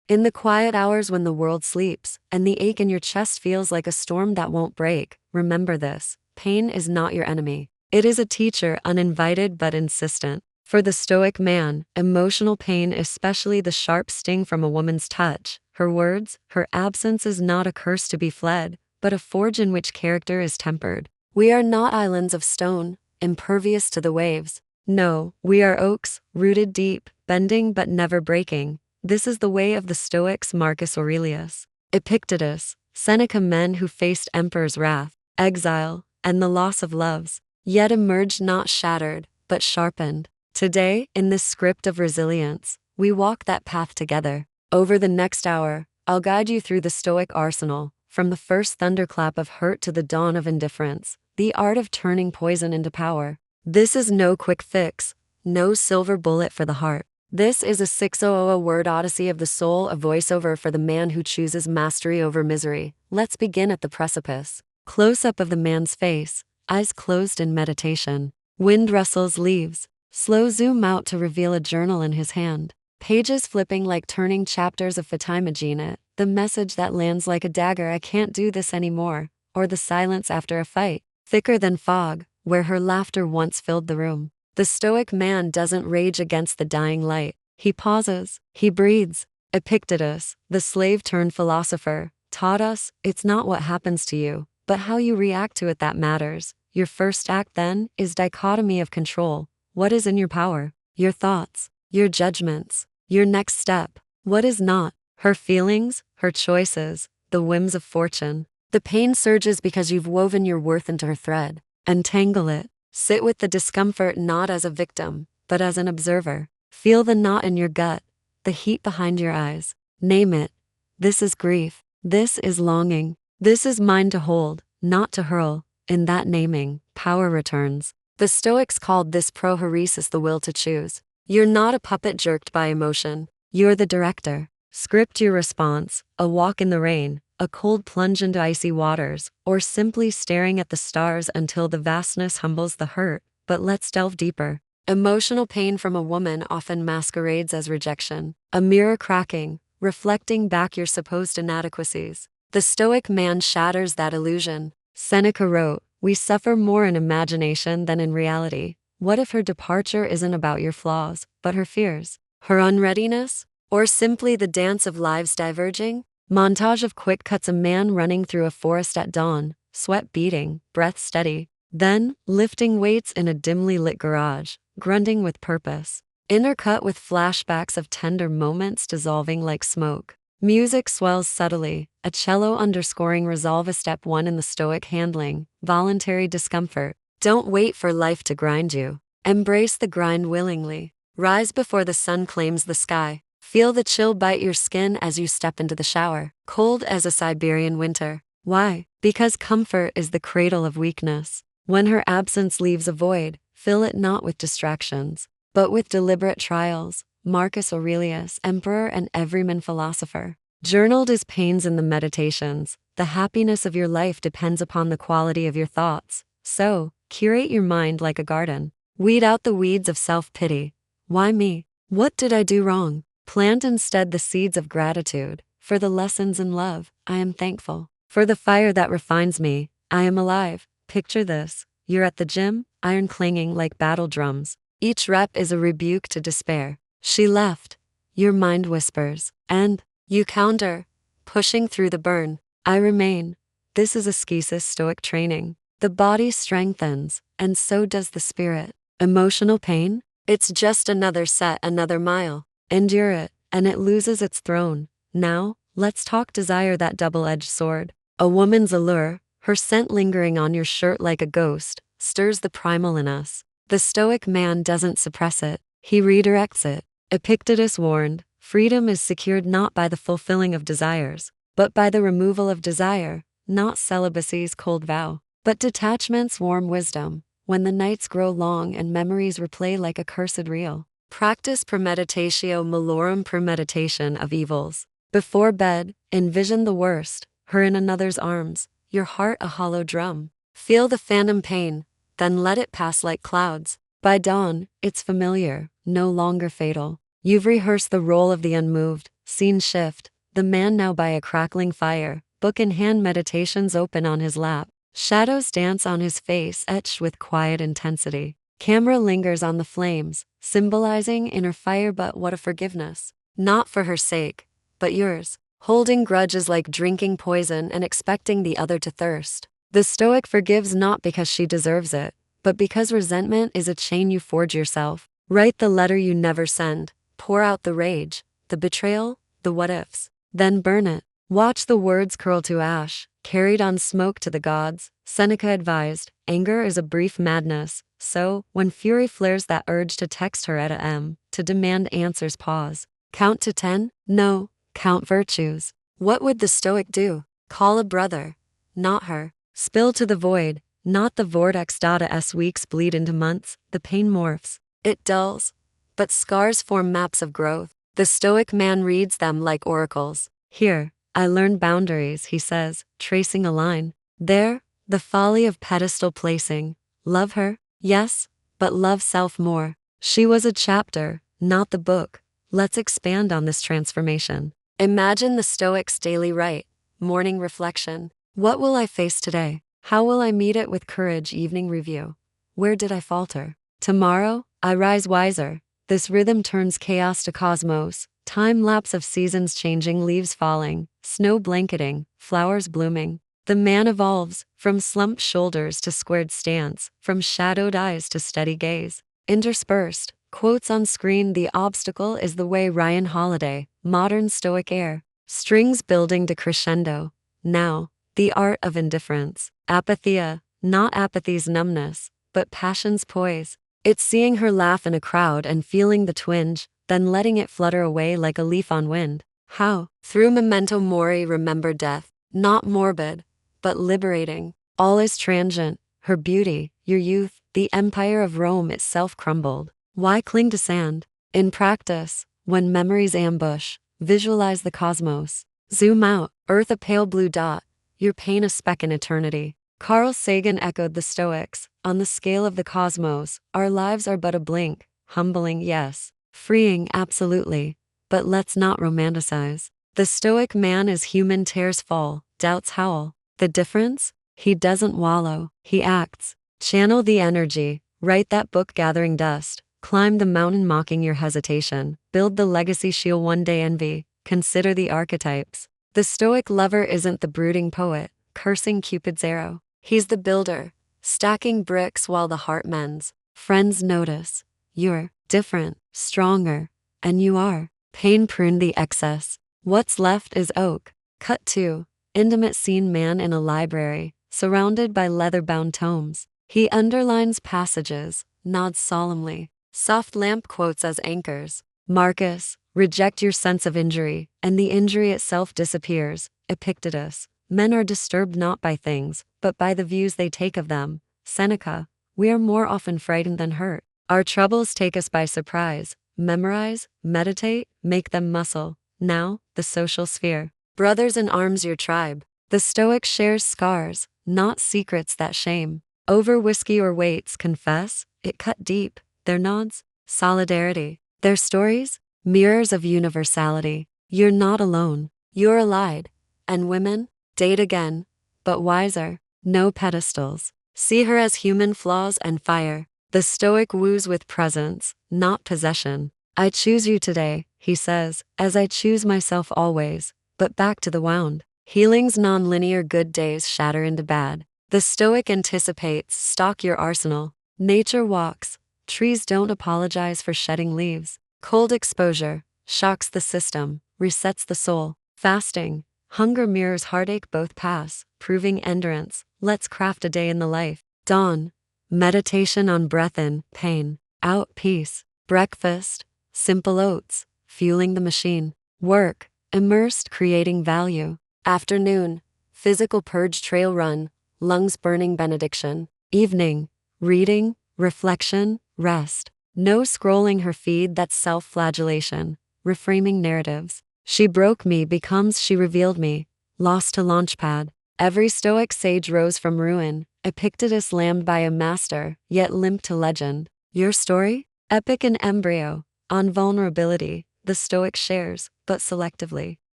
In the quiet hours when the world sleeps, and the ache in your chest feels like a storm that won't break, remember this: pain is not your enemy. It is a teacher, uninvited but insistent. For the Stoic man, emotional pain, especially the sharp sting from a woman's touch, her words, her absence, is not a curse to be fled, but a forge in which character is tempered. We are not islands of stone, impervious to the waves. No, we are oaks, rooted deep, bending but never breaking. This is the way of the Stoics: Marcus Aurelius, Epictetus, Seneca, men who faced emperor's wrath, exile, and the loss of loves, yet emerged not shattered, but sharpened. Today, in this script of resilience, we walk that path together. Over the next hour, I'll guide you through the Stoic arsenal, from the first thunderclap of hurt to the dawn of indifference, the art of turning poison into power. This is no quick fix, no silver bullet for the heart. This is a 600-word odyssey of the soul, a voiceover for the man who chooses mastery over misery. Let's begin at the precipice. Close-up of the man's face, eyes closed in meditation. Wind rustles leaves. Slow zoom out to reveal a journal in his hand. Pages flipping like turning chapters of Fatima. Imagine it, the message that lands like a dagger: I can't do this anymore. Or the silence after a fight, thicker than fog, where her laughter once filled the room. The Stoic man doesn't rage against the dying light. He pauses, he breathes. Epictetus, the slave-turned-philosopher, taught us, it's not what happens to you, but how you react to it that matters. Your first act, then, is dichotomy of control. What is in your power? Your thoughts, your judgments. Your next step, what is not? Her feelings, her choices, the whims of fortune. The pain surges because you've woven your worth into her thread. Untangle it. Sit with the discomfort not as a victim, but as an observer. Feel the knot in your gut, the heat behind your eyes. Name it. This is grief. This is longing. This is mine to hold, not to hurl. In that naming, power returns. The Stoics called this prohoresis, the will to choose. You're not a puppet jerked by emotion. You're the director. Script your response: a walk in the rain, a cold plunge into icy waters, or simply staring at the stars until the vastness humbles the hurt. But let's delve deeper. Emotional pain from a woman often masquerades as rejection, a mirror cracking, reflecting back your supposed inadequacies. The Stoic man shatters that illusion. Seneca wrote, "We suffer more in imagination than in reality." What if her departure isn't about your flaws, but her fears, her unreadiness, or simply the dance of lives diverging? Montage of quick cuts: a man running through a forest at dawn, sweat beating, breath steady. Then, lifting weights in a dimly lit garage, grunting with purpose. Intercut with flashbacks of tender moments dissolving like smoke. Music swells subtly, a cello underscoring resolve. A step one in the Stoic handling, voluntary discomfort. Don't wait for life to grind you. Embrace the grind willingly. Rise before the sun claims the sky. Feel the chill bite your skin as you step into the shower, cold as a Siberian winter. Why? Because comfort is the cradle of weakness. When her absence leaves a void, fill it not with distractions, but with deliberate trials. Marcus Aurelius, emperor and everyman philosopher, journaled his pains in the Meditations. The happiness of your life depends upon the quality of your thoughts. So, curate your mind like a garden. Weed out the weeds of self-pity. Why me? What did I do wrong? Plant instead the seeds of gratitude. For the lessons in love, I am thankful. For the fire that refines me, I am alive. Picture this: you're at the gym, iron clanging like battle drums. Each rep is a rebuke to despair. She left. Your mind whispers. And you counter, pushing through the burn. I remain. This is ascesis, Stoic training. The body strengthens, and so does the spirit. Emotional pain? It's just another set, another mile. Endure it, and it loses its throne. Now, let's talk desire, that double-edged sword. A woman's allure, her scent lingering on your shirt like a ghost, stirs the primal in us. The Stoic man doesn't suppress it, he redirects it. Epictetus warned, freedom is secured not by the fulfilling of desires, but by the removal of desire, not celibacy's cold vow, but detachment's warm wisdom. When the nights grow long and memories replay like a cursed reel, practice premeditatio malorum, premeditation of evils. Before bed, envision the worst, her in another's arms, your heart a hollow drum. Feel the phantom pain, then let it pass like clouds. By dawn, it's familiar, no longer fatal. You've rehearsed the role of the unmoved, Scene shift. The man now by a crackling fire, book in hand, meditations open on his lap. Shadows dance on his face, etched with quiet intensity. Camera lingers on the flames, symbolizing inner fire, but what a forgiveness. Not for her sake, but yours. Holding grudges like drinking poison and expecting the other to thirst. The Stoic forgives not because she deserves it, but because resentment is a chain you forge yourself. Write the letter you never send. Pour out the rage, the betrayal, the what-ifs. Then burn it. Watch the words curl to ash, carried on smoke to the gods. Seneca advised, anger is a brief madness. So, when fury flares, that urge to text her at a m, to demand answers, pause. Count to 10? No, count virtues. What would the Stoic do? Call a brother, not her. Spill to the void, not the vortex. As weeks bleed into months, the pain morphs. It dulls, but scars form maps of growth. The Stoic man reads them like oracles. Here, I learned boundaries, he says, tracing a line. There, the folly of pedestal placing. Love her? Yes, but love self more. She was a chapter, not the book. Let's expand on this transformation. Imagine the Stoic's daily rite, morning reflection. What will I face today? How will I meet it with courage? Evening review. Where did I falter? Tomorrow, I rise wiser. This rhythm turns chaos to cosmos. Time lapse of seasons changing, leaves falling, snow blanketing, flowers blooming. The man evolves, from slumped shoulders to squared stance, from shadowed eyes to steady gaze. Interspersed, quotes on screen, the obstacle is the way. Ryan Holiday, modern Stoic air. Strings building to crescendo. Now, the art of indifference. Apathia, not apathy's numbness, but passion's poise. It's seeing her laugh in a crowd and feeling the twinge, then letting it flutter away like a leaf on wind. How? Through memento mori, remember death. Not morbid, but liberating. All is transient, her beauty, your youth, the empire of Rome itself crumbled. Why cling to sand? In practice, when memories ambush, visualize the cosmos. Zoom out, Earth a pale blue dot, your pain a speck in eternity. Carl Sagan echoed the Stoics, on the scale of the cosmos, our lives are but a blink. Humbling, yes. Freeing, absolutely. But let's not romanticize. The Stoic man is human, tears fall, doubts howl. The difference? He doesn't wallow, he acts. Channel the energy, write that book gathering dust, climb the mountain mocking your hesitation, build the legacy she'll one day envy. Consider the archetypes. The Stoic lover isn't the brooding poet, cursing Cupid's arrow. He's the builder, stacking bricks while the heart mends. Friends notice. You're different, stronger, and you are. Pain pruned the excess. What's left is oak. Cut 2. Intimate scene, man in a library, surrounded by leather-bound tomes. He underlines passages, nods solemnly. Soft lamp quotes as anchors. Marcus, reject your sense of injury, and the injury itself disappears. Epictetus, men are disturbed not by things, but by the views they take of them. Seneca, we are more often frightened than hurt. Our troubles take us by surprise. Memorize, meditate, make them muscle. Now, the social sphere. Brothers in arms, your tribe. The Stoic shares scars, not secrets that shame. Over whiskey or weights, confess, it cut deep. Their nods, solidarity. Their stories, mirrors of universality. You're not alone. You're allied. And women, date again, but wiser. No pedestals. See her as human flaws and fire. The Stoic woos with presence, not possession. I choose you today, he says, as I choose myself always. But back to the wound. Healing's non-linear, good days shatter into bad. The Stoic anticipates, stock your arsenal. Nature walks. Trees don't apologize for shedding leaves. Cold exposure shocks the system, resets the soul. Fasting, hunger mirrors heartache, both pass, proving endurance. Let's craft a day in the life. Dawn, meditation on breath in, pain, out, peace. Breakfast, simple oats, fueling the machine. Work, immersed, creating value. Afternoon, physical purge, trail run, lungs burning, benediction. Evening, reading, reflection, rest. No scrolling her feed, that's self-flagellation. Reframing narratives. She broke me becomes she revealed me. Lost to launchpad. Every Stoic sage rose from ruin. Epictetus lambed by a master, yet limped to legend. Your story? Epic in embryo. On vulnerability, the Stoic shares, but selectively.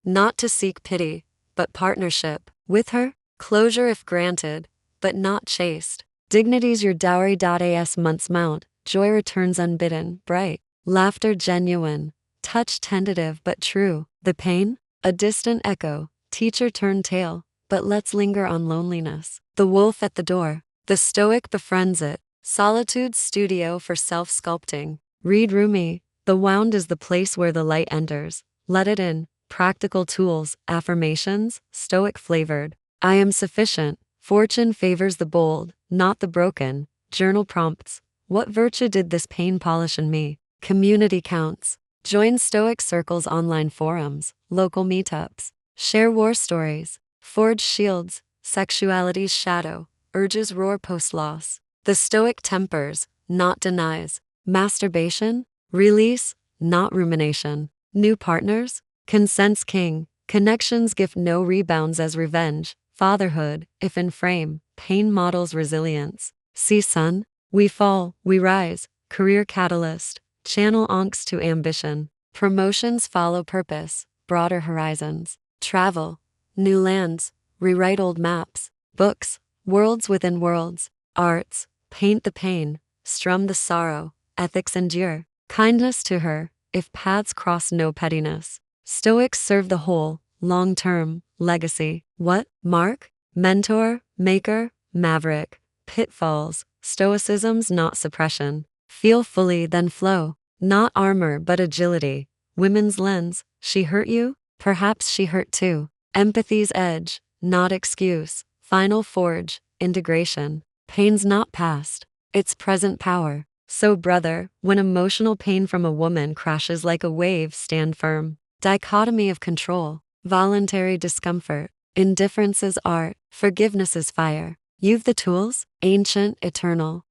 Not to seek pity, but partnership. With her, closure if granted, but not chased. Dignity's your dowry. As months mount, joy returns unbidden, bright. Laughter genuine, touch tentative but true. The pain? A distant echo. Teacher turned tale, but let's linger on loneliness. The wolf at the door. The Stoic befriends it. Solitude's studio for self-sculpting. Read Rumi. The wound is the place where the light enters. Let it in. Practical tools, affirmations, Stoic flavored. I am sufficient. Fortune favors the bold, not the broken. Journal prompts. What virtue did this pain polish in me? Community counts. Join Stoic circles, online forums, local meetups. Share war stories. Forge shields. Sexuality's shadow. Urges roar post-loss. The Stoic tempers, not denies. Masturbation? Release, not rumination. New partners? Consent's king. Connections gift no rebounds as revenge. Fatherhood, if in frame, pain models resilience. See sun? We fall, we rise. Career catalyst. Channel angst to ambition. Promotions follow purpose. Broader horizons. Travel. New lands. Rewrite old maps. Books. Worlds within worlds. Arts. Paint the pain. Strum the sorrow. Ethics endure. Kindness to her. If paths cross, no pettiness. Stoics serve the whole. Long-term. Legacy. What? Mark? Mentor? Maker? Maverick. Pitfalls. Stoicism's not suppression. Feel fully, then flow. Not armor but agility. Women's lens. She hurt you? Perhaps she hurt too. Empathy's edge. Not excuse. Final forge. Integration. Pain's not past. It's present power. So brother, when emotional pain from a woman crashes like a wave, stand firm. Dichotomy of control. Voluntary discomfort. Indifference is art. Forgiveness is fire. You've the tools. Ancient, eternal.